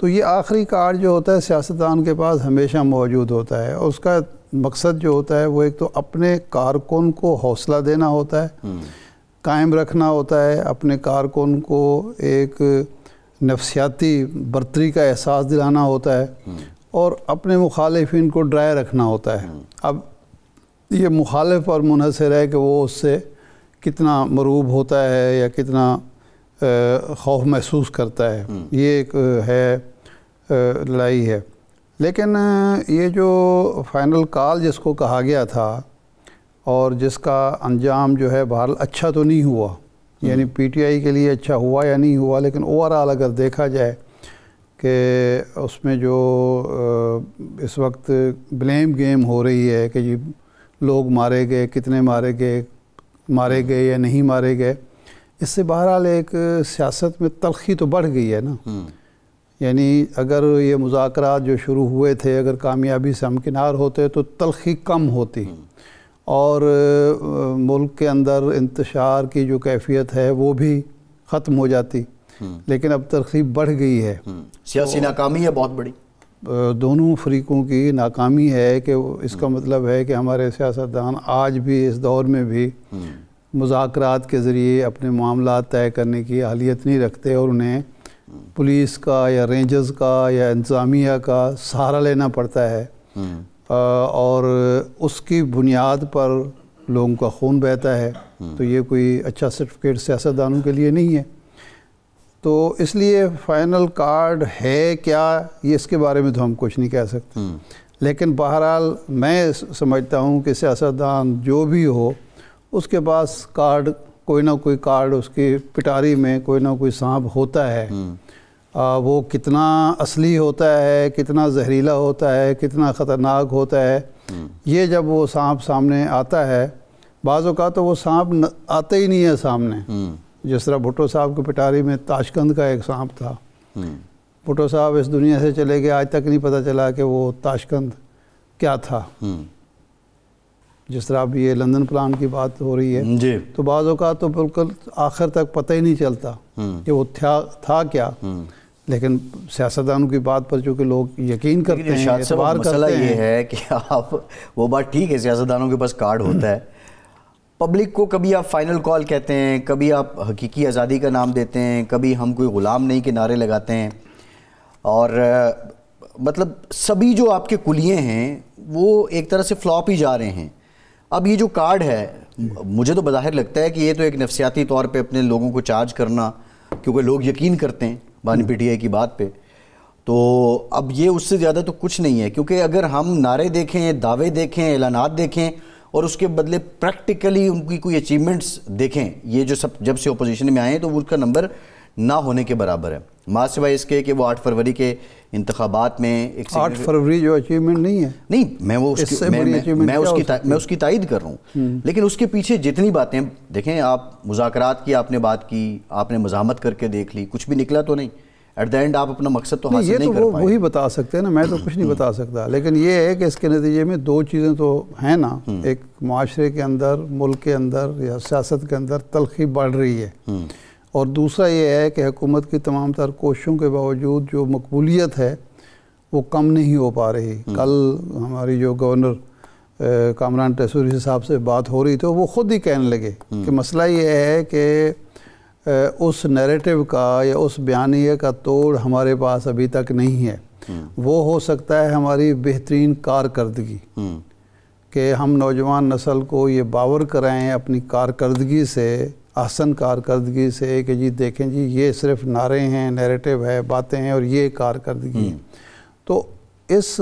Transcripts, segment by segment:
تو یہ آخری کارڈ جو ہوتا ہے سیاستدان کے پاس ہمیشہ موجود ہوتا ہے، اور اس کا مقصد جو ہوتا ہے وہ ایک تو اپنے کارکن کو حوصلہ دینا ہوتا ہے، قائم رکھنا ہوتا ہے، اپنے کارکن کو ایک نفسیاتی برتری کا احساس دلانا ہوتا ہے، اور اپنے مخالفین کو ڈرائے رکھنا ہوتا ہے۔ اب یہ مخالف پر منحصر ہے کہ وہ اس سے کتنا مرعوب ہوتا ہے یا کتنا خوف محسوس کرتا ہے، یہ ایک ہے لڑائی ہے۔ لیکن یہ جو فائنل کال جس کو کہا گیا تھا اور جس کا انجام جو ہے بہرحال اچھا تو نہیں ہوا، یعنی پی ٹی آئی کے لیے اچھا ہوا یا نہیں ہوا، لیکن اوورآل اگر دیکھا جائے کہ اس میں جو اس وقت بلیم گیم ہو رہی ہے کہ جی لوگ مارے گئے، کتنے مارے گئے یا نہیں مارے گئے، اس سے بہرحال ایک سیاست میں تلخی تو بڑھ گئی ہے نا۔ یعنی اگر یہ مذاکرات جو شروع ہوئے تھے اگر کامیابی سے ہمکنار ہوتے تو تلخی کم ہوتی، اور ملک کے اندر انتشار کی جو کیفیت ہے وہ بھی ختم ہو جاتی، لیکن اب تلخی بڑھ گئی ہے۔ سیاسی ناکامی ہے بہت بڑی، دونوں فریقوں کی ناکامی ہے، کہ اس کا مطلب ہے کہ ہمارے سیاستدان آج بھی اس دور میں بھی مذاکرات کے ذریعے اپنے معاملات طے کرنے کی اہلیت نہیں رکھتے، اور انہیں پولیس کا یا رینجرز کا یا انتظامیہ کا سہارا لینا پڑتا ہے، اور اس کی بنیاد پر لوگوں کا خون بہتا ہے، تو یہ کوئی اچھا سرٹیفکیٹ سیاستدانوں کے لیے نہیں ہے۔ تو اس لیے فائنل کارڈ ہے کیا، یہ اس کے بارے میں تو ہم کچھ نہیں کہہ سکتے، لیکن بہرحال میں سمجھتا ہوں کہ سیاستدان جو بھی ہو اس کے پاس کارڈ، کوئی نہ کوئی کارڈ اس کی پٹاری میں کوئی نہ کوئی سانپ ہوتا ہے۔ وہ کتنا اصلی ہوتا ہے، کتنا زہریلا ہوتا ہے، کتنا خطرناک ہوتا ہے، یہ جب وہ سانپ سامنے آتا ہے، بعض اوقات تو وہ سانپ آتا ہی نہیں ہے سامنے۔ جس طرح بھٹو صاحب کی پٹاری میں تاشقند کا ایک سانپ تھا، بھٹو صاحب اس دنیا سے چلے گئے، آج تک نہیں پتہ چلا کہ وہ تاشقند کیا تھا۔ جس طرح اب یہ لندن پلان کی بات ہو رہی ہے، تو بعض اوقات تو بالکل آخر تک پتہ ہی نہیں چلتا کہ وہ تھا کیا، لیکن سیاستدانوں کی بات پر چونکہ لوگ یقین کرتے ہیں، اعتبار کرتے ہیں۔ مسئلہ یہ ہے کہ آپ وہ بات ٹھیک ہے، سیاستدانوں کے پاس کارڈ ہوتا ہے، پبلک کو کبھی آپ فائنل کال کہتے ہیں، کبھی آپ حقیقی آزادی کا نام دیتے ہیں، کبھی ہم کوئی غلام نہیں کے نعرے لگاتے ہیں، اور مطلب سبھی جو آپ کے کلیے ہیں وہ ایک طرح سے فلاپ ہی جا رہے ہیں۔ اب یہ جو کارڈ ہے، مجھے تو بظاہر لگتا ہے کہ یہ تو ایک نفسیاتی طور پہ اپنے لوگوں کو چارج کرنا، کیونکہ لوگ یقین کرتے ہیں بانی پی ٹی آئی کی بات پہ، تو اب یہ اس سے زیادہ تو کچھ نہیں ہے، کیونکہ اگر ہم نعرے دیکھیں، دعوے دیکھیں، اعلانات دیکھیں، اور اس کے بدلے پریکٹیکلی ان کی کوئی اچیومنٹس دیکھیں، یہ جو سب جب سے اپوزیشن میں آئے ہیں تو وہ اس کا نمبر نہ ہونے کے برابر ہے، ماں سوائے اس کے کہ وہ 8 فروری کے انتخابات میں 8 فروری جو اچیومنٹ نہیں ہے، نہیں میں اس کی تائید کر رہا ہوں، لیکن اس کے پیچھے جتنی باتیں دیکھیں، آپ مذاکرات کی آپ نے بات کی، آپ نے مزاحمت کر کے دیکھ لی، کچھ بھی نکلا تو نہیں، ایٹ دا اینڈ آپ اپنا مقصد تو حاصل نہیں کر پائے۔ وہی بتا سکتے ہیں نا، میں تو کچھ نہیں بتا سکتا، لیکن یہ ہے کہ اس کے نتیجے میں دو چیزیں تو ہیں نا، ایک معاشرے کے اندر، ملک کے اندر یا سیاست کے اندر تلخی بڑھ رہی ہے، اور دوسرا یہ ہے کہ حکومت کی تمام تر کوششوں کے باوجود جو مقبولیت ہے وہ کم نہیں ہو پا رہی۔ کل ہماری جو گورنر کامران ٹیسوری صاحب سے بات ہو رہی تھی، وہ خود ہی کہنے لگے کہ مسئلہ یہ ہے کہ اس نیریٹو کا یا اس بیانیے کا توڑ ہمارے پاس ابھی تک نہیں ہے۔ وہ ہو سکتا ہے ہماری بہترین کارکردگی، کہ ہم نوجوان نسل کو یہ باور کرائیں اپنی کارکردگی سے، احسن کارکردگی سے، کہ جی دیکھیں جی یہ صرف نعرے ہیں، نیریٹو ہے، باتیں ہیں، اور یہ کارکردگی ہے۔ تو اس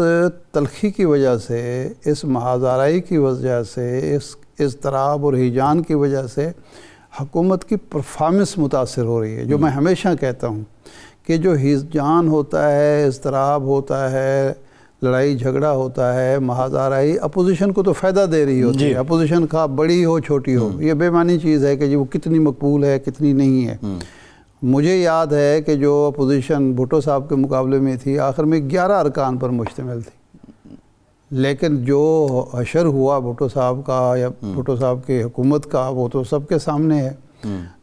تلخی کی وجہ سے، اس محاذ آرائی کی وجہ سے، اس اضطراب اور ہیجان کی وجہ سے حکومت کی پرفارمنس متاثر ہو رہی ہے۔ جو میں ہمیشہ کہتا ہوں کہ جو ہیجان ہوتا ہے، اضطراب ہوتا ہے، لڑائی جھگڑا ہوتا ہے، محاذ آرائی اپوزیشن کو تو فائدہ دے رہی ہوتی ہے، اپوزیشن کا بڑی ہو چھوٹی ہو، یہ بے معنی چیز ہے کہ جی وہ کتنی مقبول ہے کتنی نہیں ہے۔ مجھے یاد ہے کہ جو اپوزیشن بھٹو صاحب کے مقابلے میں تھی، آخر میں 11 ارکان پر مشتمل تھی، لیکن جو حشر ہوا بھٹو صاحب کا یا بھٹو صاحب کی حکومت کا، وہ تو سب کے سامنے ہے۔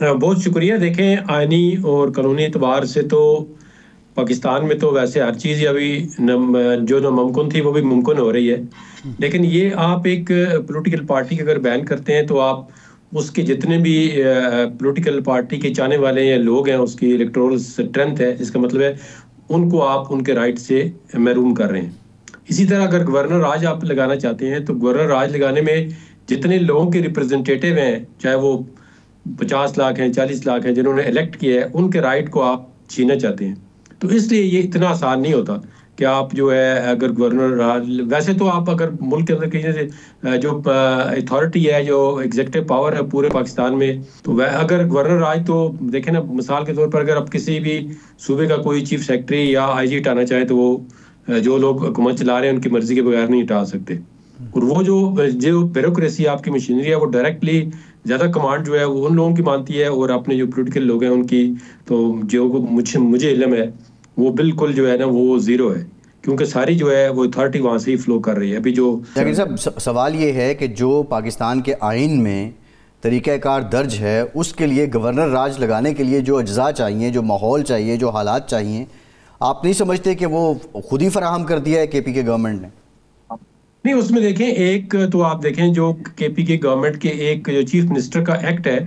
بہت شکریہ. دیکھیں آئینی اور قانونی اعتبار سے تو پاکستان میں تو ویسے ہر چیز ابھی جو ناممکن تھی وہ بھی ممکن ہو رہی ہے. لیکن یہ آپ ایک پولیٹیکل پارٹی اگر بین کرتے ہیں تو آپ اس کے جتنے بھی پولیٹیکل پارٹی کے چاہنے والے یا لوگ ہیں, اس کی الیکٹورل اسٹرینتھ ہے, اس کا مطلب ہے ان کو آپ ان کے رائٹ سے محروم کر رہے ہیں. اسی طرح اگر گورنر راج آپ لگانا چاہتے ہیں تو گورنر راج لگانے میں جتنے لوگوں کے ریپرزنٹیٹیو ہیں, چاہے وہ 50 لاکھ ہیں 40 لاکھ ہیں جنہوں نے الیکٹ کیا ہے, ان کے رائٹ کو آپ چھیننا چاہتے ہیں. تو اس لیے یہ اتنا آسان نہیں ہوتا کہ آپ جو ہے اگر گورنر راج, ویسے تو آپ اگر ملک کے اندر کہیں سے جو اتھارٹی ہے, جو ایگزیکٹو پاور ہے پورے پاکستان میں, تو اگر گورنر راج تو دیکھیں نا, مثال کے طور پر اگر آپ کسی بھی صوبے کا کوئی چیف سیکرٹری یا آئی جی ہٹانا چاہیں تو وہ جو لوگ حکومت چلا رہے ہیں ان کی مرضی کے بغیر نہیں ہٹا سکتے. اور وہ جو بیوروکریسی آپ کی مشینری ہے وہ ڈائریکٹلی زیادہ کمانڈ جو ہے وہ ان لوگوں کی مانتی ہے, اور اپنے جو پولیٹیکل لوگ ہیں ان کی تو جو مجھے علم ہے وہ بالکل جو ہے نا وہ زیرو ہے, کیونکہ ساری جو ہے وہ اتھارٹی وہاں سے ہی فلو کر رہی ہے. ابھی جو صاحب سوال یہ ہے کہ جو پاکستان کے آئین میں طریقہ کار درج ہے, اس کے لیے گورنر راج لگانے کے لیے جو اجزاء چاہیے, جو ماحول چاہیے, جو حالات چاہیے, آپ نہیں سمجھتے کہ وہ خود ہی فراہم کر دیا ہے کے پی کے گورنمنٹ نے؟ نہیں, اس میں دیکھیں ایک تو آپ دیکھیں جو کے پی کے گورنمنٹ کے ایک جو چیف منسٹر کا ایکٹ ہے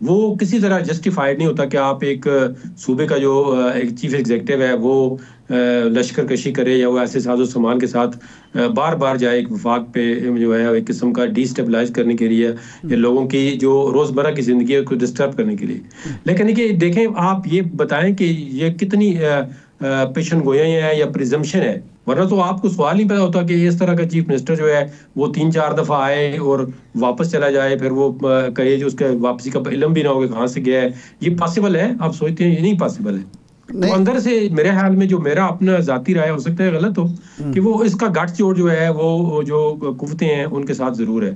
وہ کسی طرح جسٹیفائڈ نہیں ہوتا کہ آپ ایک صوبے کا جو ایک چیف ایگزیکٹو ہے وہ لشکر کشی کرے یا وہ ایسے ساز و سامان کے ساتھ بار بار جائے ایک وفاق پہ جو ہے ایک قسم کا ڈی اسٹیبلائز کرنے کے لیے یا لوگوں کی جو روزمرہ کی زندگی کو ڈسٹرب کرنے کے لیے. لیکن کہ دیکھیں آپ یہ بتائیں کہ یہ کتنی پیشن گوئی ہے یا پریزمپشن ہے, ورنہ تو آپ کو سوال نہیں پیدا ہوتا کہ اس طرح کا چیف منسٹر جو ہے وہ 3-4 دفعہ آئے اور واپس چلا جائے, پھر وہ کہے جو اس کے واپسی کا علم بھی نہ ہو کہ کہاں سے گیا ہے. یہ پاسبل ہے؟ آپ سوچتے ہیں یہ نہیں پاسبل ہے؟ تو اندر سے میرے خیال میں جو میرا اپنا ذاتی رائے ہو سکتا ہے غلط ہو کہ وہ اس کا گٹ چوڑ جو ہے وہ جو قوتیں ہیں ان کے ساتھ ضرور ہے.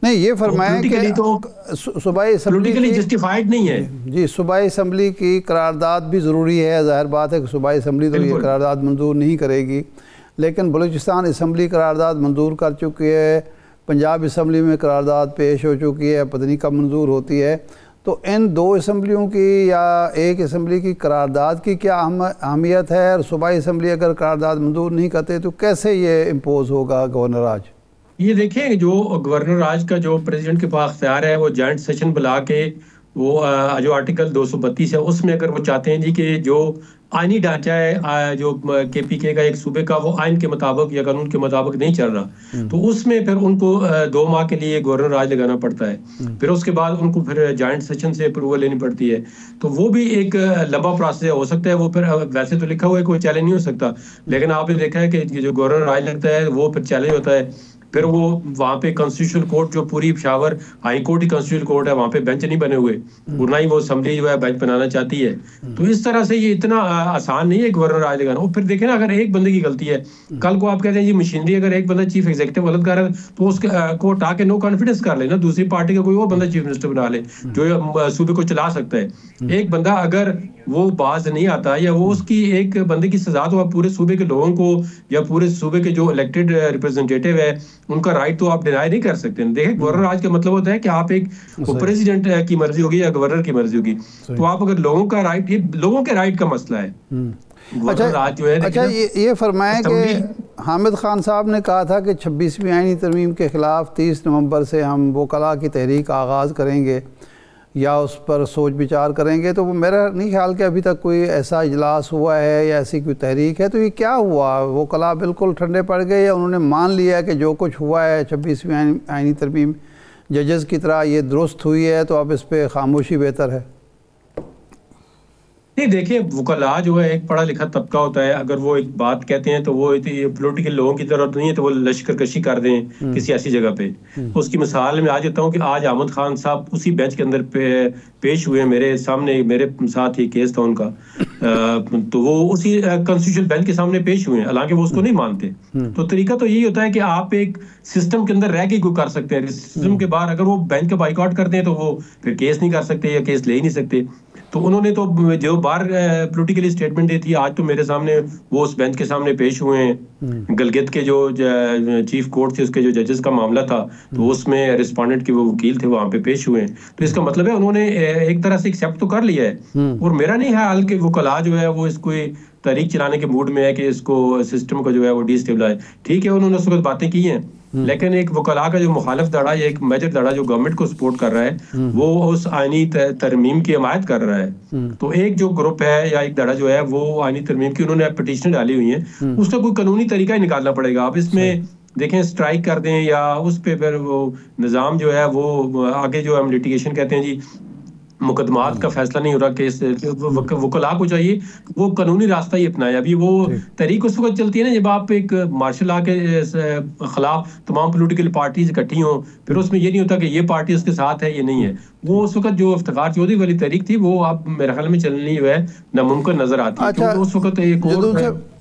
نہیں, یہ فرمائیں کہ صوبائی اسمبلی جسٹیفائڈ نہیں ہے. جی, صوبائی اسمبلی کی قرارداد بھی ضروری ہے. ظاہر بات ہے کہ صوبائی اسمبلی تو یہ قرارداد منظور نہیں کرے گی, لیکن بلوچستان اسمبلی قرارداد منظور کر چکی ہے, پنجاب اسمبلی میں قرارداد پیش ہو چکی ہے, پتہ نہیں کب منظور ہوتی ہے. تو ان 2 اسمبلیوں کی یا ایک اسمبلی کی قرارداد کی کیا اہمیت ہے, اور صوبائی اسمبلی اگر قرارداد منظور نہیں کرتے تو کیسے یہ امپوز ہوگا گورنر راج؟ یہ دیکھیں جو گورنر راج کا جو پریزیڈنٹ کے پاس اختیار ہے وہ جوائنٹ سیشن بلا کے وہ جو آرٹیکل 232 ہے اس میں اگر وہ چاہتے ہیں جی کہ جو آئینی ڈھانچہ ہے جو کے پی کے کا ایک صوبے کا وہ آئین کے مطابق یا قانون کے مطابق نہیں چل رہا, تو اس میں پھر ان کو 2 ماہ کے لیے گورنر راج لگانا پڑتا ہے. پھر اس کے بعد ان کو پھر جوائنٹ سیشن سے اپروول لینی پڑتی ہے. تو وہ بھی ایک لمبا پروسیس ہو سکتا ہے. وہ پھر ویسے تو لکھا ہوا ہے کوئی چیلنج نہیں ہو سکتا, لیکن آپ نے دیکھا ہے کہ جو گورنر راج لگتا ہے وہ پھر چیلنج ہوتا ہے. پھر وہ وہاں پہ کانسٹیٹیوشنل کورٹ جو پوری پشاور ہائی کورٹ ہی کانسٹیٹیوشنل کورٹ ہے, وہاں پہ بینچ نہیں بنے ہوئے, اور نہ ہی وہ اسمبلی جو ہے بینچ بنانا چاہتی ہے. تو اس طرح سے یہ اتنا آسان نہیں ہے گورنر راج لگانا. اور پھر دیکھیں نا, اگر ایک بندے کی غلطی ہے, کل کو آپ کہتے ہیں جی مشینری اگر ایک بندہ چیف ایگزیکٹو غلط کر رہا ہے تو اس کو ہٹا کے نو کانفیڈنس کر لے نا, دوسری پارٹی کا کوئی اور بندہ چیف منسٹر بنا لے جو صوبے کو چلا سکتا ہے. ایک بندہ اگر وہ باز نہیں آتا یا وہ اس کی ایک بندے کی سزا تو آپ پورے صوبے کے لوگوں کو یا پورے صوبے کے جو الیکٹڈ ریپرزنٹیٹیو ہے ان کا رائٹ تو آپ ڈینائی نہیں کر سکتے. دیکھیں گورنر راج کا مطلب ہوتا ہے کہ آپ ایک پریزیڈنٹ کی مرضی ہوگی یا گورنر کی مرضی ہوگی, تو آپ اگر لوگوں کا رائٹ, یہ لوگوں کے رائٹ کا مسئلہ ہے. اچھا, یہ فرمائیں کہ حامد خان صاحب نے کہا تھا کہ 26ویں آئینی ترمیم کے خلاف 30 نومبر سے ہم وکلاء کی تحریک آغاز کریں گے یا اس پر سوچ بچار کریں گے. تو وہ میرا نہیں خیال کہ ابھی تک کوئی ایسا اجلاس ہوا ہے یا ایسی کوئی تحریک ہے. تو یہ کیا ہوا, وکلاء بالکل ٹھنڈے پڑ گئے یا انہوں نے مان لیا کہ جو کچھ ہوا ہے 26ویں آئینی ترمیم ججز کی طرح یہ درست ہوئی ہے تو اب اس پہ خاموشی بہتر ہے؟ نہیں, دیکھیں وکلاء جو ہے ایک پڑھا لکھا طبقہ ہوتا ہے. اگر وہ ایک بات کہتے ہیں تو وہ پولیٹیکل لوگوں کی طرح نہیں ہے تو وہ لشکر کشی کر دیں کسی ایسی جگہ پہ. اس کی مثال میں آج دیتا ہوں کہ آج احمد خان صاحب اسی بینچ کے اندر پیش ہوئے, میرے سامنے, میرے ساتھ ہی کیس تھا ان کا, تو وہ اسی کانسٹیٹیوشنل بینچ کے سامنے پیش ہوئے ہیں, حالانکہ وہ اس کو نہیں مانتے. تو طریقہ تو یہی ہوتا ہے کہ آپ ایک سسٹم کے اندر رہ کے کوئی کر سکتے ہیں, سسٹم کے باہر اگر وہ بینچ کا بائیکاٹ کرتے ہیں تو وہ پھر کیس نہیں کر سکتے یا کیس لے ہی نہیں سکتے. تو انہوں نے تو جو بار پولیٹیکلی اسٹیٹمنٹ دی تھی آج تو میرے سامنے وہ اس بینچ کے سامنے پیش ہوئے ہیں. گلگت کے جو چیف کورٹ تھے اس کے جو ججز کا معاملہ تھا تو اس میں رسپونڈنٹ کے وہ وکیل تھے وہاں پہ پیش ہوئے ہیں. تو اس کا مطلب ہے انہوں نے ایک طرح سے ایکسیپٹ تو کر لیا ہے. اور میرا نہیں خیال کہ وکلاء جو ہے وہ اس کو تحریک چلانے کے موڈ میں ہے کہ اس کو سسٹم کو جو ہے وہ ڈی اسٹیبلائز. ٹھیک ہے انہوں نے اس وقت باتیں کی ہیں لیکن ایک وکلاء کا جو مخالف دھڑا یا ایک میجر دھڑا جو گورنمنٹ کو سپورٹ کر رہا ہے وہ اس آئینی ترمیم کی حمایت کر رہا ہے. تو ایک جو گروپ ہے یا ایک دھڑا جو ہے وہ آئینی ترمیم کی انہوں نے پٹیشن ڈالی ہوئی ہیں, اس کا کوئی قانونی طریقہ ہی نکالنا پڑے گا. اب اس میں دیکھیں اسٹرائک کر دیں یا اس پہ پھر وہ نظام جو ہے وہ آگے جو ہم لٹیگیشن کہتے ہیں جی مقدمات کا فیصلہ نہیں ہو رہا کیس وکلاء کو چاہیے وہ قانونی راستہ ہی اپنائے. ابھی وہ تحریک اس وقت چلتی ہے نا جب آپ ایک مارشل لا کے خلاف تمام پولیٹیکل پارٹیز اکٹھی ہوں, پھر اس میں یہ نہیں ہوتا کہ یہ پارٹی اس کے ساتھ ہے یہ نہیں ہے. وہ اس وقت جو افتخار چودھری والی تحریک تھی وہ اب میرے خیال میں چلنی جو ہے ناممکن نظر آتی ہے. کیونکہ اس وقت ایک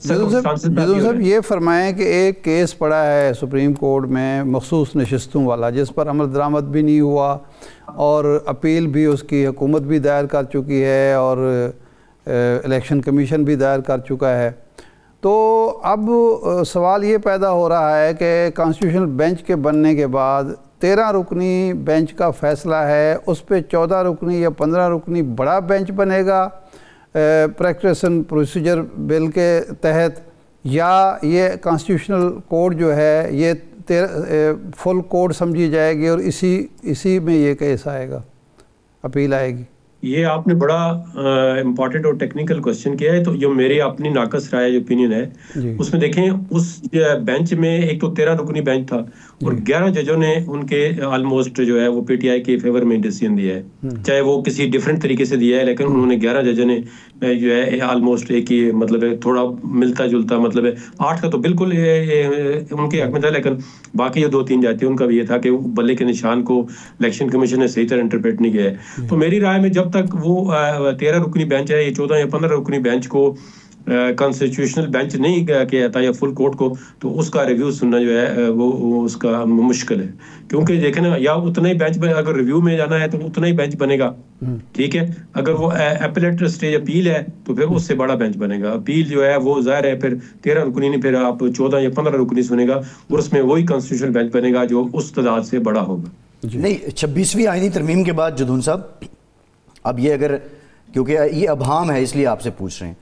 جدو صاحب یہ فرمائیں کہ ایک کیس پڑا ہے سپریم کورٹ میں مخصوص نشستوں والا جس پر عمل درآمد بھی نہیں ہوا اور اپیل بھی اس کی حکومت بھی دائر کر چکی ہے اور الیکشن کمیشن بھی دائر کر چکا ہے. تو اب سوال یہ پیدا ہو رہا ہے کہ کانسٹیٹیوشنل بینچ کے بننے کے بعد 13 رکنی بینچ کا فیصلہ ہے, اس پہ 14 رکنی یا 15 رکنی بڑا بینچ بنے گا پریکٹس اینڈ پروسیجر بل کے تحت, یا یہ کانسٹیٹیوشنل کوڈ جو ہے یہ فل کوڈ سمجھی جائے گی اور اسی میں یہ کیس آئے گا, اپیل آئے گی. یہ آپ نے بڑا امپورٹنٹ اور ٹیکنیکل کوسچن کیا ہے. تو جو میری اپنی ناقص رائے جو اوپینین ہے اس میں دیکھیں اس بینچ میں ایک تو 13 رکنی بینچ تھا اور 11 ججوں نے ان کے آلموسٹ جو ہے وہ پی ٹی آئی کے فیور میں ڈیسیژن دیا ہے, چاہے وہ کسی ڈیفرنٹ طریقے سے دیا ہے لیکن انہوں نے 11 ججوں نے جو ہے آلموسٹ ایک ہی مطلب ہے تھوڑا ملتا جلتا مطلب ہے 8 کا تو بالکل ان کے حق میں تھا لیکن باقی جو 2-3 جج تھے ان کا بھی یہ تھا کہ بلے کے نشان کو الیکشن کمیشن نے صحیح طرح انٹرپریٹ نہیں کیا ہے. تو میری رائے میں جب تک وہ 13 رکنی بینچ ہے یہ 14 یا 15 رکنی بینچ کو کانسٹیٹیوشنل بینچ نہیں کیا جاتا یا فل کورٹ کو تو اس کا ریویو سننا جو ہے وہ اس کا مشکل ہے. کیونکہ دیکھیں نا یا اتنا ہی بینچ اگر ریویو میں جانا ہے تو اتنا ہی بینچ بنے گا, ٹھیک ہے. اگر وہ اپیلیٹ اسٹیج اپیل ہے تو پھر اس سے بڑا بینچ بنے گا. اپیل جو ہے وہ ظاہر ہے پھر 13 رکنی نہیں, پھر آپ 14 یا 15 رکنی سنے گا اور اس میں وہی کانسٹیٹیوشنل بینچ بنے گا جو اس تعداد سے بڑا ہوگا. نہیں 26ویں آئینی ترمیم کے بعد جدون صاحب اب یہ اگر کیونکہ یہ ابہام ہے اس لیے آپ سے پوچھ رہے ہیں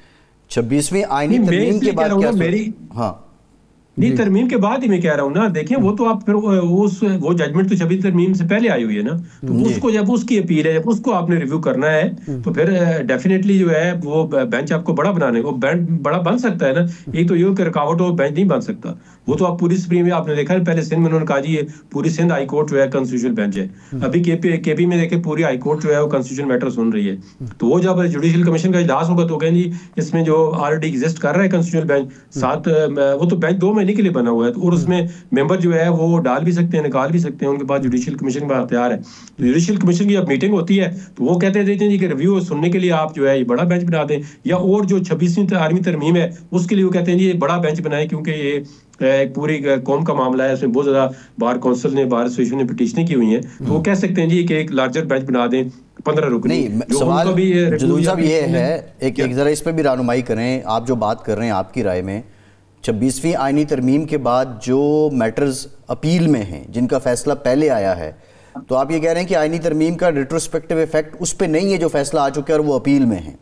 26ویں آئینی ترمیم کے بعد کیا ہاں نہیں ترمیم کے بعد ہی میں کہہ رہا ہوں نا. دیکھیں وہ تو آپ پھر وہ ججمنٹ تو 26 ترمیم سے پہلے آئی ہوئی ہے نا, تو اس کو جب اس کی اپیل ہے جب اس کو آپ نے ریویو کرنا ہے تو پھر ڈیفینیٹلی جو ہے وہ بینچ آپ کو بڑا بنانے کو بڑا بن سکتا ہے نا. یہ تو یہ کہ رکاوٹ ہو بینچ نہیں بن سکتا. وہ تو آپ پوری سپریم میں آپ نے دیکھا پہلے سندھ میں انہوں نے کہا جی یہ پوری سندھ ہائی کورٹ جو ہے کانسٹیٹیوشنل بینچ ہے. ابھی کے پی میں دیکھیں پوری ہائی کورٹ جو ہے وہ کانسٹیٹیوشنل میٹر سن رہی ہے. تو وہ جب جوڈیشل کمیشن کا اجلاس ہوگا تو کہیں جی اس میں جو آلریڈی ایگزسٹ کر رہا ہے کانسٹیٹیوشنل بینچ ساتھ وہ تو بینچ 2 مہینے کے لیے بنا ہوا ہے اور اس میں ممبر جو ہے وہ ڈال بھی سکتے ہیں نکال بھی سکتے ہیں, ان کے پاس جوڈیشل کمیشن کا اختیار ہے. تو جوڈیشل کمیشن کی جب میٹنگ ہوتی ہے تو وہ کہتے ہیں جی کہ ریویو سننے کے لیے آپ جو ہے یہ بڑا بینچ بنا دیں, یا اور جو 26ویں آئینی ترمیم ہے اس کے لیے وہ کہتے ہیں جی یہ بڑا بینچ بنائیں کیونکہ یہ ایک پوری قوم کا معاملہ ہے, اس میں بہت زیادہ بار کونسل نے بار ایسوسیشن نے پٹیشنیں کی ہوئی ہیں. تو وہ کہہ سکتے ہیں جی کہ ایک لارجر بینچ بنا دیں 15 رکنی. نہیں سوال جدون صاحب یہ ہے ایک ذرا اس پہ بھی رہنمائی کریں. آپ جو بات کر رہے ہیں آپ کی رائے میں 26ویں آئینی ترمیم کے بعد جو میٹرز اپیل میں ہیں جن کا فیصلہ پہلے آیا ہے تو آپ یہ کہہ رہے ہیں کہ آئینی ترمیم کا ریٹروسپیکٹیو ایفیکٹ اس پہ نہیں ہے جو فیصلہ آ چکے اور وہ اپیل میں ہیں.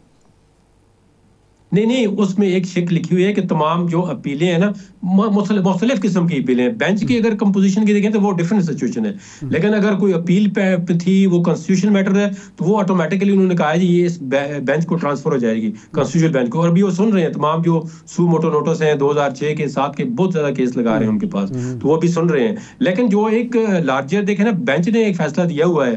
نہیں اس میں ایک شک لکھی ہوئی ہے کہ تمام جو اپیلیں ہیں نا مختلف قسم کی اپیلیں ہیں. بینچ کی اگر کمپوزیشن کی دیکھیں تو وہ ڈیفرنٹ سچویشن ہے, لیکن اگر کوئی اپیل پہ تھی وہ کانسٹیٹیوشن میٹر ہے تو وہ آٹومیٹکلی انہوں نے کہا جی یہ اس بینچ کو ٹرانسفر ہو جائے گی کانسٹیٹیوشن بینچ کو. اور ابھی وہ سن رہے ہیں تمام جو سو موٹو نوٹس ہیں 2006 کے 7 کے بہت زیادہ کیس لگا رہے ہیں ان کے پاس, تو وہ بھی سن رہے ہیں. لیکن جو ایک لارجر دیکھیں نا بینچ نے ایک فیصلہ دیا ہوا ہے,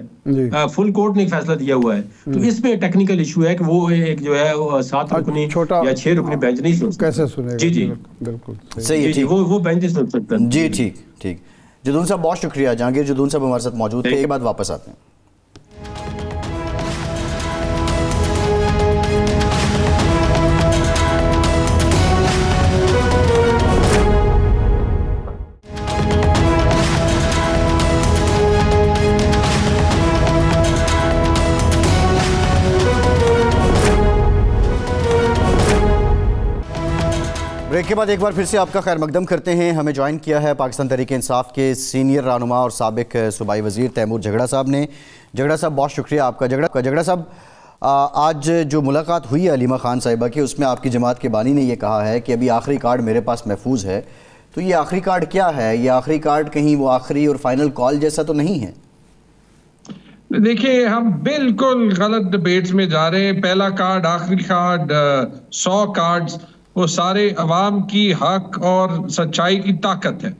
فل کورٹ نے ایک فیصلہ دیا ہوا ہے, تو اس میں ٹیکنیکل ایشو ہے کہ وہ ایک جو ہے 7 رکنی یا 6 رکنی بینچ نہیں سن سکتا. کیسے سنے گا؟ جی بالکل صحیح ہے, وہ بینچ نہیں سن سکتا. جی ٹھیک. جدون صاحب بہت شکریہ. جہانگیر جدون صاحب ہمارے ساتھ موجود تھے. ایک بعد واپس آتے ہیں. بریک کے بعد ایک بار پھر سے آپ کا خیر مقدم کرتے ہیں. ہمیں جوائن کیا ہے پاکستان تحریک انصاف کے سینئر رہنما اور سابق صوبائی وزیر تیمور جھگڑا صاحب نے. جھگڑا صاحب بہت شکریہ آپ کا. جھگڑا صاحب آج جو ملاقات ہوئی ہے علیمہ خان صاحبہ کی, اس میں آپ کی جماعت کے بانی نے یہ کہا ہے کہ ابھی آخری کارڈ میرے پاس محفوظ ہے. تو یہ آخری کارڈ کیا ہے؟ یہ آخری کارڈ کہیں وہ آخری اور فائنل کال جیسا تو نہیں ہے؟ دیکھیں ہم بالکل غلط ڈیبیٹس میں جا رہے ہیں. پہلا کارڈ, آخری کارڈ, 100 کارڈز, وہ سارے عوام کی حق اور سچائی کی طاقت ہے.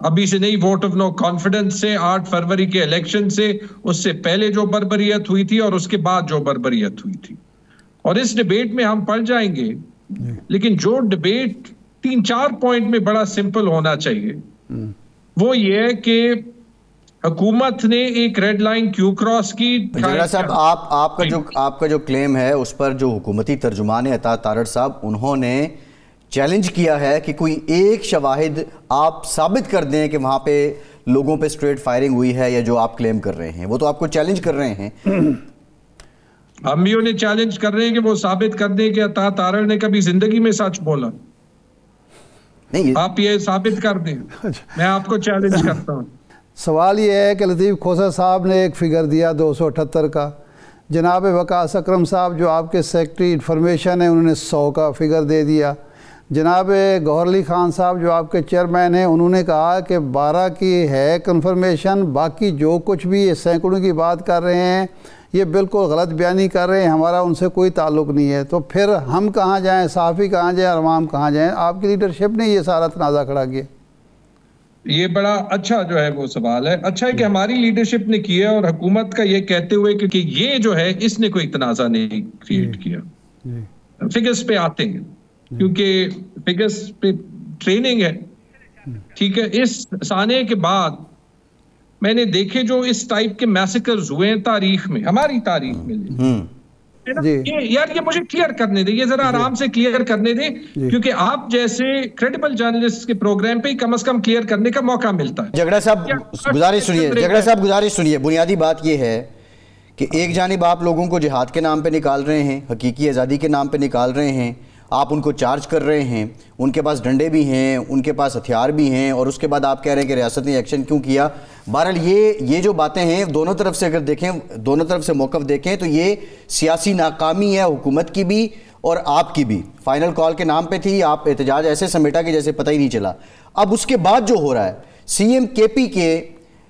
ابھی سے نہیں, ووٹ آف نو کانفیڈنس سے, 8 فروری کے الیکشن سے, اس سے پہلے جو بربریت ہوئی تھی اور اس کے بعد جو بربریت ہوئی تھی, اور اس ڈیبیٹ میں ہم پڑ جائیں گے. لیکن جو ڈیبیٹ 3-4 پوائنٹ میں بڑا سمپل ہونا چاہیے, وہ یہ ہے کہ حکومت نے ایک ریڈ لائن کیوں کراس کی. جھگڑا صاحب آپ کا جو کلیم ہے اس پر جو حکومتی ترجمان عطا تارڑ صاحب, انہوں نے چیلنج کیا ہے کہ کوئی ایک شواہد آپ ثابت کر دیں کہ وہاں پہ لوگوں پہ اسٹریٹ فائرنگ ہوئی ہے یا جو آپ کلیم کر رہے ہیں. وہ تو آپ کو چیلنج کر رہے ہیں. ہم بھی انہیں چیلنج کر رہے ہیں کہ وہ ثابت کر دیں کہ عطا تارڑ نے کبھی زندگی میں سچ بولا. آپ یہ ثابت کر دیں, میں آپ کو چیلنج کرتا ہوں. سوال یہ ہے کہ لطیف کھوسہ صاحب نے ایک فگر دیا 278 کا, جناب وقاص اکرم صاحب جو آپ کے سیکرٹری انفارمیشن ہیں انہوں نے 100 کا فگر دے دیا. جناب گوہر علی خان صاحب جو آپ کے چیئرمین ہیں انہوں نے کہا کہ 12 کی ہے کنفرمیشن, باقی جو کچھ بھی یہ سینکڑوں کی بات کر رہے ہیں یہ بالکل غلط بیانی کر رہے ہیں, ہمارا ان سے کوئی تعلق نہیں ہے. تو پھر ہم کہاں جائیں, صحافی کہاں جائیں, عوام کہاں جائیں؟ آپ کی لیڈرشپ نے یہ سارا تنازع کھڑا کیا. یہ بڑا اچھا جو ہے وہ سوال ہے. اچھا ہے کہ ہماری لیڈرشپ نے کیا, اور حکومت کا یہ کہتے ہوئے کہ یہ جو ہے اس نے کوئی تنازع نہیں کریٹ کیا. فگرز پہ آتے ہیں کیونکہ فگرز پہ ٹریننگ ہے, ٹھیک ہے. اس سانے کے بعد میں نے دیکھے جو اس ٹائپ کے میسیکرز ہوئے ہیں تاریخ میں, ہماری تاریخ میں, یار یہ مجھے کلیئر کرنے دیں, یہ ذرا آرام سے کلیئر کرنے دیں, کیونکہ آپ جیسے کریڈیبل جرنلسٹ کے پروگرام پہ کم از کم کلیئر کرنے کا موقع ملتا ہے. جھگڑا صاحب گزارش سنیے. بنیادی بات یہ ہے کہ ایک جانب آپ لوگوں کو جہاد کے نام پہ نکال رہے ہیں, حقیقی آزادی کے نام پہ نکال رہے ہیں, آپ ان کو چارج کر رہے ہیں, ان کے پاس ڈنڈے بھی ہیں, ان کے پاس ہتھیار بھی ہیں, اور اس کے بعد آپ کہہ رہے ہیں کہ ریاست نے ایکشن کیوں کیا. بہرحال یہ جو باتیں ہیں دونوں طرف سے اگر دیکھیں, دونوں طرف سے موقف دیکھیں تو یہ سیاسی ناکامی ہے حکومت کی بھی اور آپ کی بھی. فائنل کال کے نام پہ تھی, آپ احتجاج ایسے سمیٹا کہ جیسے پتہ ہی نہیں چلا. اب اس کے بعد جو ہو رہا ہے, سی ایم کے پی کے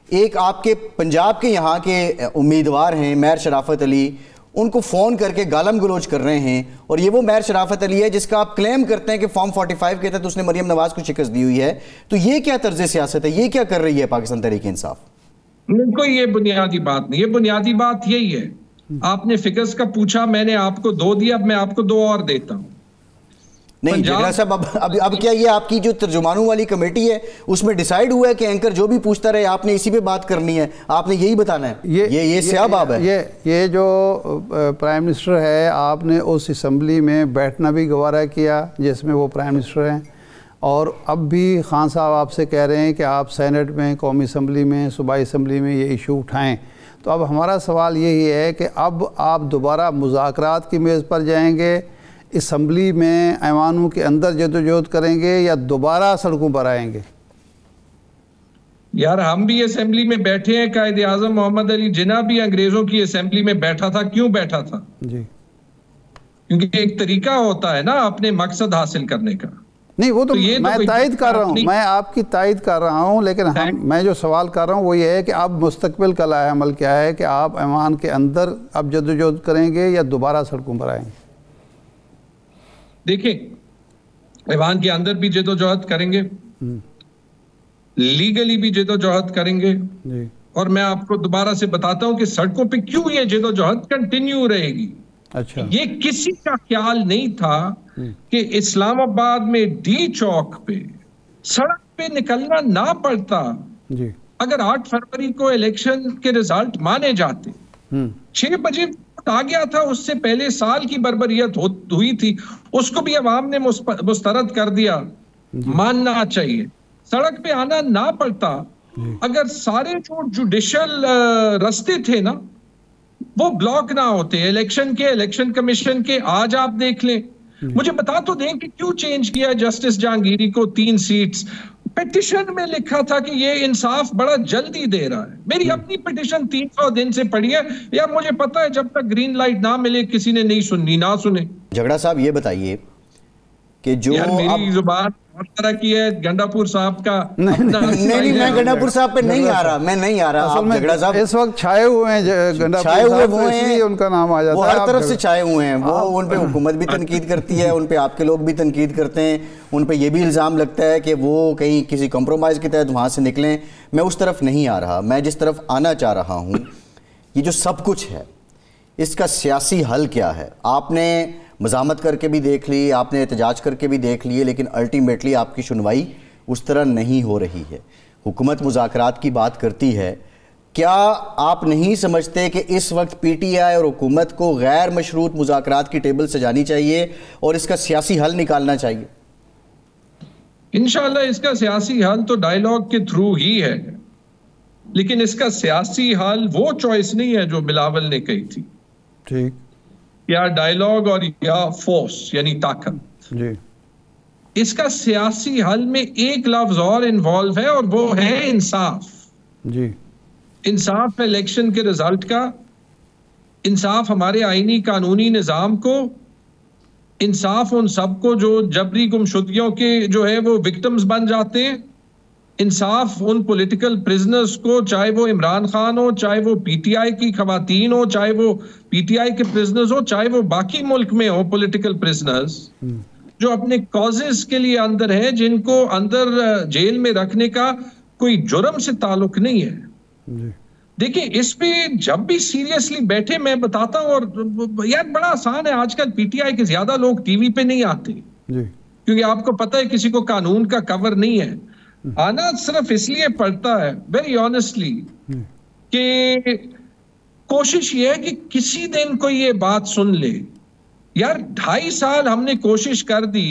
ایک آپ کے پنجاب کے یہاں کے امیدوار ہیں مہر شرافت علی, ان کو فون کر کے گالم گلوچ کر رہے ہیں, اور یہ وہ مہر شرافت علی ہے جس کا آپ کلیم کرتے ہیں کہ فارم 45 کے تحت اس نے مریم نواز کو شکست دی ہوئی ہے. تو یہ کیا طرز سیاست ہے, یہ کیا کر رہی ہے پاکستان تحریک انصاف؟ کوئی یہ بنیادی بات نہیں, یہ بنیادی بات یہی ہے. آپ نے فگرز کا پوچھا, میں نے آپ کو 2 دیا, اب میں آپ کو 2 اور دیتا ہوں. نہیں جھگڑا صاحب, اب کیا یہ آپ کی جو ترجمانوں والی کمیٹی ہے اس میں ڈیسائیڈ ہوا ہے کہ اینکر جو بھی پوچھتا رہے آپ نے اسی پہ بات کرنی ہے, آپ نے یہی بتانا ہے؟ یہ سیاہ باب ہے. یہ جو پرائم منسٹر ہے, آپ نے اس اسمبلی میں بیٹھنا بھی گوارا کیا جس میں وہ پرائم منسٹر ہیں, اور اب بھی خان صاحب آپ سے کہہ رہے ہیں کہ آپ سینٹ میں, قومی اسمبلی میں, صوبائی اسمبلی میں یہ ایشو اٹھائیں. تو اب ہمارا سوال یہی ہے کہ اب آپ دوبارہ مذاکرات کی میز پر جائیں گے, اسمبلی میں ایوانوں کے اندر جدوجہد کریں گے, یا دوبارہ سڑکوں پر آئیں گے؟ یار ہم بھی اسمبلی میں بیٹھے ہیں, قائد اعظم محمد علی جناح بھی انگریزوں کی اسمبلی میں بیٹھا تھا. کیوں بیٹھا تھا؟ جی کیونکہ ایک طریقہ ہوتا ہے نا اپنے مقصد حاصل کرنے کا. نہیں وہ تو میں تائید کر رہا ہوں, میں آپ کی تائید کر رہا ہوں, لیکن میں جو سوال کر رہا ہوں وہ یہ ہے کہ اب مستقبل کا لائحہ عمل کیا ہے, کہ آپ ایوان کے اندر اب جدوجہد کریں گے یا دوبارہ سڑکوں پر آئیں گے؟ دیکھیں, ایوان کے اندر بھی جدوجہد کریں گے, لیگلی بھی جدوجہد کریں گے, اور میں آپ کو دوبارہ سے بتاتا ہوں کہ سڑکوں پہ کیوں یہ جدوجہد کنٹینیو رہے گی. اچھا, یہ کسی کا خیال نہیں تھا کہ اسلام آباد میں ڈی چوک پہ سڑک پہ نکلنا نہ پڑتا اگر 8 فروری کو الیکشن کے رزلٹ مانے جاتے. 6 بجے آ گیا تھا, اس سے پہلے سال کی بربریت ہوئی تھی, اس کو بھی عوام نے مسترد کر دیا. ماننا چاہیے سڑک پہ آنا نہ پڑتا اگر سارے جو جوڈیشل رستے تھے نا وہ بلاک نہ ہوتے الیکشن کمیشن کے. آج آپ دیکھ لیں مجھے بتا تو دیں کہ کیوں چینج کیا جسٹس جہانگیری کو 3 سیٹس؟ پیٹیشن میں لکھا تھا کہ یہ انصاف بڑا جلدی دے رہا ہے. میری اپنی پیٹیشن 300 دن سے پڑھی ہے یار. مجھے پتا ہے جب تک گرین لائٹ نہ ملے کسی نے نہیں سننی, نہ سنے. جھگڑا صاحب یہ بتائیے کہ جو میری زبان اور طرح کی ہے, گنڈا پور صاحب کا نہیں, میں گنڈا پور صاحب پہ نہیں آ رہا, میں نہیں آ رہا. آپ جھگڑا صاحب اس وقت چھائے ہوئے ہیں, گنڈا پور صاحب ان کا نام آ جاتا ہے. وہ ہر طرف سے چھائے ہوئے ہیں. وہ ان پہ حکومت بھی تنقید کرتی ہے, ان پہ آپ کے لوگ بھی تنقید کرتے ہیں, ان پہ یہ بھی الزام لگتا ہے کہ وہ کہیں کسی کمپرومائز کے تحت وہاں سے نکلیں. میں اس طرف نہیں آ رہا. میں جس طرف آنا چاہ رہا ہوں, یہ جو سب کچھ ہے اس کا سیاسی حل کیا ہے؟ آپ نے مزاحمت کر کے بھی دیکھ لی, آپ نے احتجاج کر کے بھی دیکھ لیے, لیکن الٹیمیٹلی آپ کی سنوائی اس طرح نہیں ہو رہی ہے. حکومت مذاکرات کی بات کرتی ہے. کیا آپ نہیں سمجھتے کہ اس وقت پی ٹی آئی اور حکومت کو غیر مشروط مذاکرات کی ٹیبل سجانی چاہیے اور اس کا سیاسی حل نکالنا چاہیے؟ انشاءاللہ اس کا سیاسی حل تو ڈائیلاگ کے تھرو ہی ہے, لیکن اس کا سیاسی حل وہ چوائس نہیں ہے جو بلاول نے کہی تھی. ٹھیک, یا ڈائیلاگ اور یا فورس یعنی طاقت. جی, اس کا سیاسی حل میں ایک لفظ اور انوالو ہے اور وہ ہے انصاف. جی, انصاف الیکشن کے رزلٹ کا, انصاف ہمارے آئینی قانونی نظام کو, انصاف ان سب کو جو جبری گمشدگیوں کے جو ہے وہ وکٹمز بن جاتے ہیں, انصاف ان پولیٹیکل پرزنرز کو, چاہے وہ عمران خان ہو, چاہے وہ پی ٹی آئی کی خواتین ہو, چاہے وہ پی ٹی آئی کے پرزنرز ہو, چاہے وہ باقی ملک میں ہو پولیٹیکل پرزنرز جو اپنے کازز کے لیے اندر ہیں, جن کو اندر جیل میں رکھنے کا کوئی جرم سے تعلق نہیں ہے. دیکھیں اس پہ جب بھی سیریسلی بیٹھے, میں بتاتا ہوں, اور یار بڑا آسان ہے آج کل, پی ٹی آئی کے زیادہ لوگ ٹی وی پہ نہیں آتے کیونکہ آپ کو پتہ ہے کسی کو قانون کا کور نہیں ہے. آنا صرف اس لیے پڑتا ہے ویری آنیسٹلی کہ کوشش یہ ہے کہ کسی دن کوئی یہ بات سن لے. یار 2.5 سال ہم نے کوشش کر دی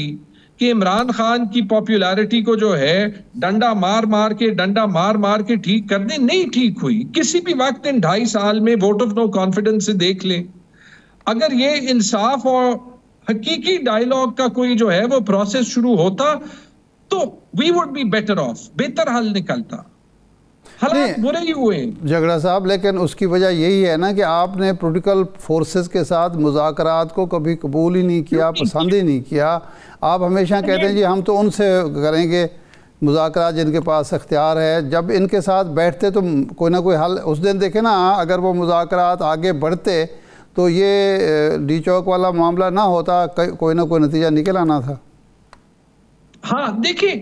کہ عمران خان کی پاپولیرٹی کو جو ہے ڈنڈا مار مار کے ٹھیک کر دیں, نہیں ٹھیک ہوئی. کسی بھی وقت ان 2.5 سال میں ووٹ آف نو کانفیڈنس سے دیکھ لیں, اگر یہ انصاف اور حقیقی ڈائیلاگ کا کوئی جو ہے وہ پروسیس شروع ہوتا تو we would be better off, بہتر حل نکلتا. حالات برے ہی ہوئے جھگڑا صاحب, لیکن اس کی وجہ یہی ہے نا کہ آپ نے پولیٹیکل فورسز کے ساتھ مذاکرات کو کبھی قبول ہی نہیں کیا, پسند ہی نہیں کیا. آپ ہمیشہ کہتے ہیں جی ہم تو ان سے کریں گے مذاکرات جن کے پاس اختیار ہے. جب ان کے ساتھ بیٹھتے تو کوئی نہ کوئی حل اس دن دیکھیں نا, اگر وہ مذاکرات آگے بڑھتے تو یہ ڈی چوک والا معاملہ نہ ہوتا, کوئی نہ کوئی نتیجہ نکل آنا تھا. ہاں دیکھیں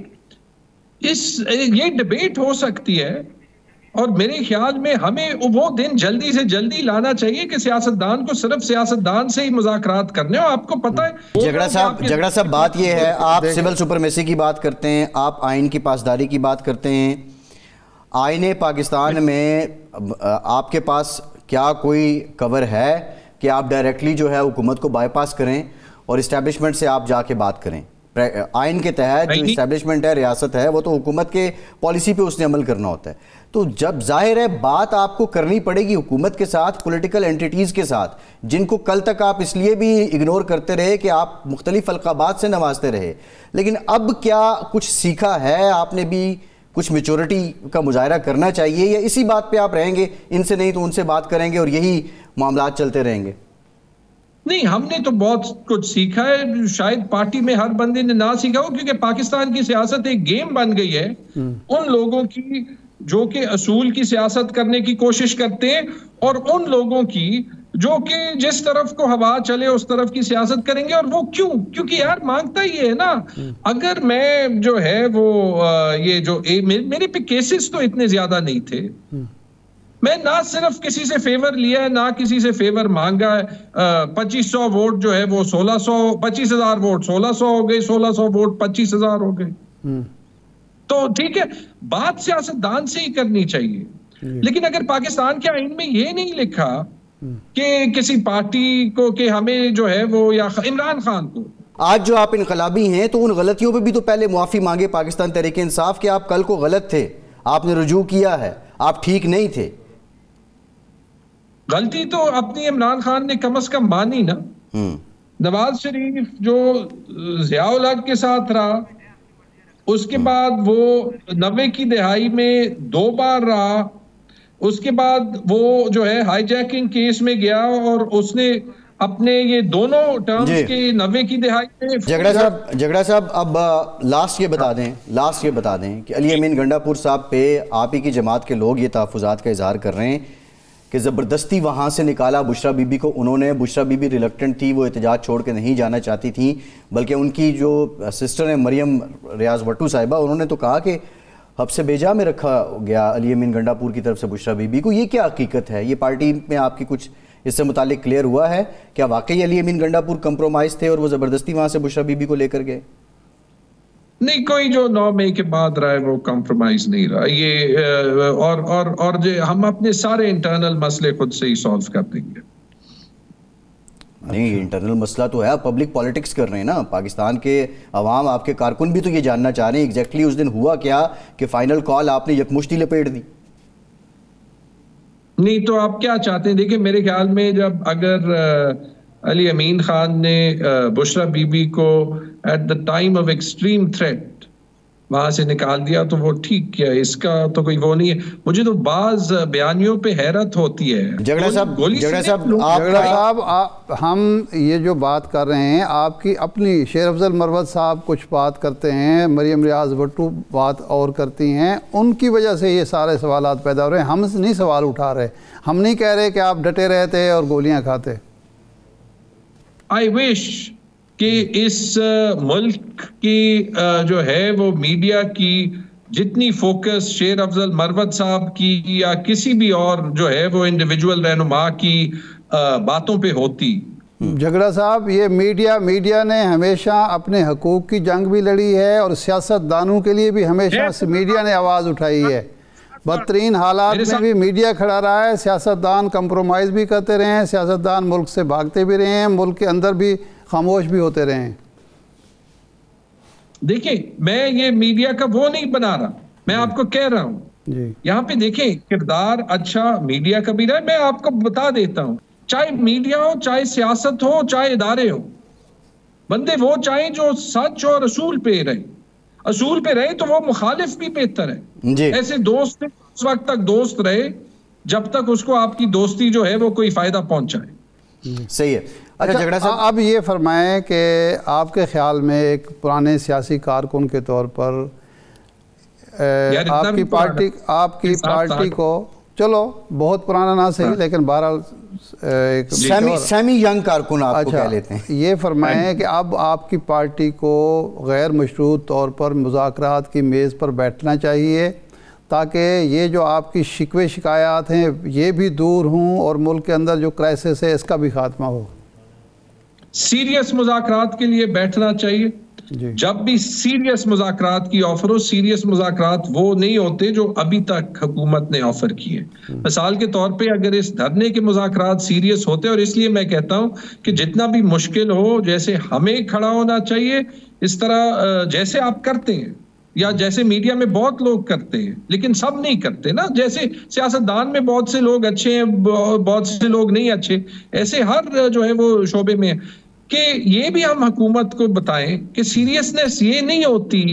یہ ڈیبیٹ ہو سکتی ہے, اور میرے خیال میں ہمیں وہ دن جلدی سے جلدی لانا چاہیے کہ سیاستدان کو صرف سیاستدان سے ہی مذاکرات کرنے ہو. آپ کو پتہ ہے جھگڑا صاحب بات یہ ہے, آپ سول سپرمیسی کی بات کرتے ہیں, آپ آئین کی پاسداری کی بات کرتے ہیں. آئین پاکستان میں آپ کے پاس کیا کوئی کور ہے کہ آپ ڈائریکٹلی جو ہے حکومت کو بائی پاس کریں اور اسٹیبلشمنٹ سے آپ جا کے بات کریں؟ آئین کے تحت جو اسٹیبلشمنٹ ہے, ریاست ہے, وہ تو حکومت کے پالیسی پہ اس نے عمل کرنا ہوتا ہے. تو جب ظاہر ہے بات آپ کو کرنی پڑے گی حکومت کے ساتھ, پولیٹیکل اینٹیٹیز کے ساتھ, جن کو کل تک آپ اس لیے بھی اگنور کرتے رہے کہ آپ مختلف القابات سے نوازتے رہے, لیکن اب کیا کچھ سیکھا ہے آپ نے بھی؟ کچھ میچورٹی کا مظاہرہ کرنا چاہیے, یا اسی بات پہ آپ رہیں گے, ان سے نہیں تو ان سے بات کریں گے اور یہی معاملات چلتے رہیں گے؟ نہیں, ہم نے تو بہت کچھ سیکھا ہے. شاید پارٹی میں ہر بندے نے نہ سیکھا ہو, کیونکہ پاکستان کی سیاست ایک گیم بن گئی ہے ان لوگوں کی جو کہ اصول کی سیاست کرنے کی کوشش کرتے ہیں, اور ان لوگوں کی جو کہ جس طرف کو ہوا چلے اس طرف کی سیاست کریں گے. اور وہ کیونکہ یار مانگتا یہ ہے نا, اگر میں جو ہے وہ یہ جو میرے پہ کیسز تو اتنے زیادہ نہیں تھے, میں نہ صرف کسی سے فیور لیا ہے نہ کسی سے فیور مانگا ہے. 2500 ووٹ جو ہے وہ 25,000 ووٹ 1600 ہو گئے, 1600 ووٹ 25,000 ہو گئے. تو ٹھیک ہے, بات سیاستدان سے ہی کرنی چاہیے. لیکن اگر پاکستان کے آئین میں یہ نہیں لکھا کہ کسی پارٹی کو کہ ہمیں جو ہے وہ, یا عمران خان کو, آج جو آپ انقلابی ہیں تو ان غلطیوں پہ بھی تو پہلے معافی مانگے پاکستان تحریک انصاف کہ آپ کل کو غلط تھے, آپ نے رجوع کیا ہے, آپ ٹھیک نہیں تھے. غلطی تو اپنی عمران خان نے کم از کم مانی نا. نواز شریف جو ضیاء الحق کے ساتھ رہا، اس کے بعد وہ 90 کی دہائی میں 2 بار رہا، اس کے بعد وہ جو ہے ہائی جیکنگ کیس میں گیا اور اس نے اپنے یہ دونوں ٹرمز کے 90 کی دہائی میں جھگڑا صاحب اب لاسٹ یہ بتا دیں کہ علی امین گنڈا پور صاحب پہ آپ ہی کی جماعت کے لوگ یہ تحفظات کا اظہار کر رہے ہیں کہ زبردستی وہاں سے نکالا بشرا بی بی کو انہوں نے. بشرا بی بی ریلکٹنٹ تھی، وہ احتجاج چھوڑ کے نہیں جانا چاہتی تھیں، بلکہ ان کی جو سسٹر ہیں مریم ریاض بٹو صاحبہ، انہوں نے تو کہا کہ حبس بیجا میں رکھا گیا علی امین گنڈا پور کی طرف سے بشرا بی بی کو. یہ کیا حقیقت ہے؟ یہ پارٹی میں آپ کی کچھ اس سے متعلق کلیئر ہوا ہے؟ کیا واقعی علی امین گنڈا پور کمپرومائز تھے اور وہ زبردستی وہاں سے بشرا بی بی کو لے کر گئے؟ نہیں، کوئی جو 9 مئی کے بعد رہا ہے وہ کمپرومائز نہیں رہا. یہ اور ہم اپنے سارے انٹرنل مسئلے خود سے ہی سالو کر دیں گے. نہیں، انٹرنل مسئلہ تو ہے، آپ پبلک پالیٹکس کر رہے ہیں نا. پاکستان کے عوام، آپ کے کارکن بھی تو یہ جاننا چاہ رہے ہیں ایگزیکٹلی اس دن ہوا کیا کہ فائنل کال آپ نے یکمشتی لپیٹ دی. نہیں تو آپ کیا چاہتے ہیں؟ دیکھیں میرے خیال میں جب اگر علی امین خان نے بشرا بی بی کو at the time of extreme threat وہاں سے نکال دیا تو وہ ٹھیک کیا، اس کا تو کوئی وہ نہیں ہے. مجھے تو بعض بیانیوں پہ حیرت ہوتی ہے. جھگڑا صاحب ہم یہ جو بات کر رہے ہیں آپ کی اپنی، شیر افضل مروت صاحب کچھ بات کرتے ہیں، مریم ریاض بٹو بات اور کرتی ہیں، ان کی وجہ سے یہ سارے سوالات پیدا ہو رہے ہیں. ہم نہیں سوال اٹھا رہے، ہم نہیں کہہ رہے کہ آپ ڈٹے رہتے اور گولیاں کھاتے. آئی وش کہ اس ملک کی جو ہے وہ میڈیا کی جتنی فوکس شیر افضل مروت صاحب کی یا کسی بھی اور جو ہے وہ انڈیویجول رہنما کی باتوں پہ ہوتی. جھگڑا صاحب، یہ میڈیا نے ہمیشہ اپنے حقوق کی جنگ بھی لڑی ہے اور سیاست دانوں کے لیے بھی ہمیشہ میڈیا نے آواز اٹھائی ہے. بدترین حالات میں بھی میڈیا کھڑا رہا ہے، سیاست دان کمپرومائز بھی کرتے رہے ہیں، سیاست دان ملک سے بھاگتے بھی رہے ہیں، ملک کے اندر بھی خاموش بھی ہوتے رہے ہیں. دیکھیں میں یہ میڈیا کا وہ نہیں بنا رہا، میں آپ کو کہہ رہا ہوں یہاں پہ دیکھیں کردار اچھا میڈیا کا بھی رہا ہے. میں آپ کو بتا دیتا ہوں، چاہے میڈیا ہو، چاہے سیاست ہو، چاہے ادارے ہو، بندے وہ چاہیں جو سچ اور اصول پہ رہے تو وہ مخالف بھی بہتر ہے. ایسے دوست اس وقت تک دوست رہے جب تک اس کو آپ کی دوستی جو ہے وہ کوئی فائدہ پہنچائے. صحیح ہے. اچھا اب یہ فرمائیں کہ آپ کے خیال میں ایک پرانے سیاسی کارکن کے طور پر آپ کی پارٹی کو، چلو بہت پرانا نہ صحیح لیکن بہرحال ایک سیمی ینگ کارکن آپ کو کہہ لیتے ہیں، یہ فرمائیں کہ اب آپ کی پارٹی کو غیر مشروط طور پر مذاکرات کی میز پر بیٹھنا چاہیے تاکہ یہ جو آپ کی شکوے شکایات ہیں یہ بھی دور ہوں اور ملک کے اندر جو کرائسس ہے اس کا بھی خاتمہ ہو. سیریس مذاکرات کے لیے بیٹھنا چاہیے. جب بھی سیریس مذاکرات کی آفر ہو، سیریس مذاکرات وہ نہیں ہوتے جو ابھی تک حکومت نے آفر کیے. مثال کے طور پہ اگر اس دھرنے کے مذاکرات سیریس ہوتے، اور اس لیے میں کہتا ہوں کہ جتنا بھی مشکل ہو، جیسے ہمیں کھڑا ہونا چاہیے اس طرح جیسے آپ کرتے ہیں یا جیسے میڈیا میں بہت لوگ کرتے ہیں لیکن سب نہیں کرتے نا، جیسے سیاست دان میں بہت سے لوگ اچھے ہیں، بہت سے لوگ نہیں اچھے، ایسے ہر جو ہے وہ شعبے میں کہ یہ بھی ہم حکومت کو بتائیں کہ سیریسنس یہ نہیں ہوتی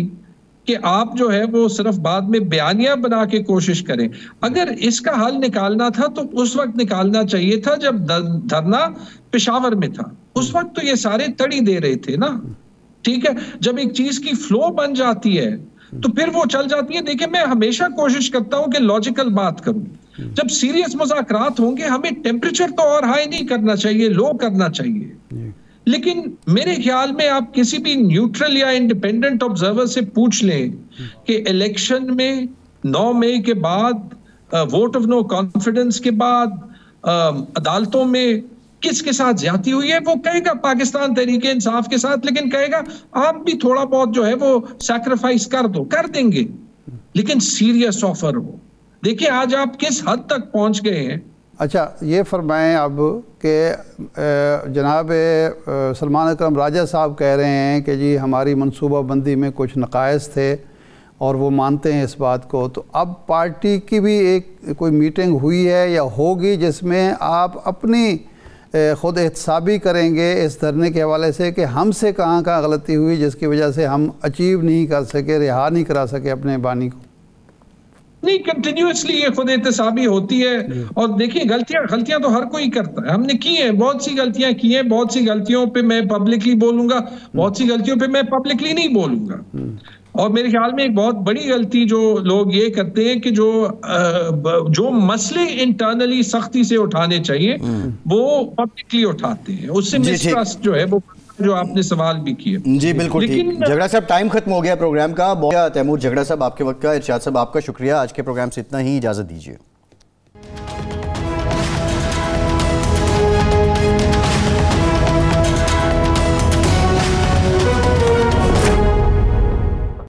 کہ آپ جو ہے وہ صرف بعد میں بیانیہ بنا کے کوشش کریں. اگر اس کا حل نکالنا تھا تو اس وقت نکالنا چاہیے تھا جب دھرنا پشاور میں تھا. اس وقت تو یہ سارے تڑی دے رہے تھے نا. ٹھیک ہے، جب ایک چیز کی فلو بن جاتی ہے تو پھر وہ چل جاتی ہے. دیکھیں میں ہمیشہ کوشش کرتا ہوں کہ لاجیکل بات کروں. جب سیریس مذاکرات ہوں گے ہمیں ٹیمپریچر تو اور ہائی نہیں کرنا چاہیے، لو کرنا چاہیے. لیکن میرے خیال میں آپ کسی بھی نیوٹرل یا انڈیپینڈنٹ آبزرور سے پوچھ لیں کہ الیکشن میں 9 مئی کے بعد، ووٹ آف نو کانفیڈنس کے بعد عدالتوں میں کس کے ساتھ زیادتی ہوئی ہے، وہ کہے گا پاکستان تحریک انصاف کے ساتھ، لیکن کہے گا آپ بھی تھوڑا بہت جو ہے وہ سیکریفائس کر دیں گے، لیکن سیریس آفر ہو. دیکھیں آج آپ کس حد تک پہنچ گئے ہیں. اچھا یہ فرمائیں اب کہ جناب سلمان اکرم راجہ صاحب کہہ رہے ہیں کہ جی ہماری منصوبہ بندی میں کچھ نقائص تھے اور وہ مانتے ہیں اس بات کو. تو اب پارٹی کی بھی ایک کوئی میٹنگ ہوئی ہے یا ہوگی جس میں آپ اپنی خود احتسابی کریں گے اس دھرنے کے حوالے سے کہ ہم سے کہاں کہاں غلطی ہوئی جس کی وجہ سے ہم اچیو نہیں کر سکے، رہا نہیں کرا سکے اپنے بانی کو؟ نہیں، کنٹینیوسلی یہ خود احتسابی ہوتی ہے. اور دیکھیں غلطیاں تو ہر کوئی کرتا ہے، ہم نے کی ہیں، بہت سی غلطیاں کی ہیں، بہت سی غلطیوں پہ میں پبلکلی بولوں گا، بہت سی غلطیوں پہ میں پبلکلی نہیں بولوں گا. اور میرے خیال میں ایک بہت بڑی غلطی جو لوگ یہ کرتے ہیں کہ جو مسئلے انٹرنلی سختی سے اٹھانے چاہیے وہ پبلکلی اٹھاتے ہیں. اس سے مسٹرسٹ جو ہے وہ جو آپ نے سوال بھی کیا. جی بالکل ٹھیک. جھگڑا صاحب ٹائم ختم ہو گیا پروگرام کا. تیمور جھگڑا صاحب آپ کے وقت کا. ارشاد صاحب آپ کا شکریہ. آج کے پروگرام سے اتنا ہی، اجازت دیجیے.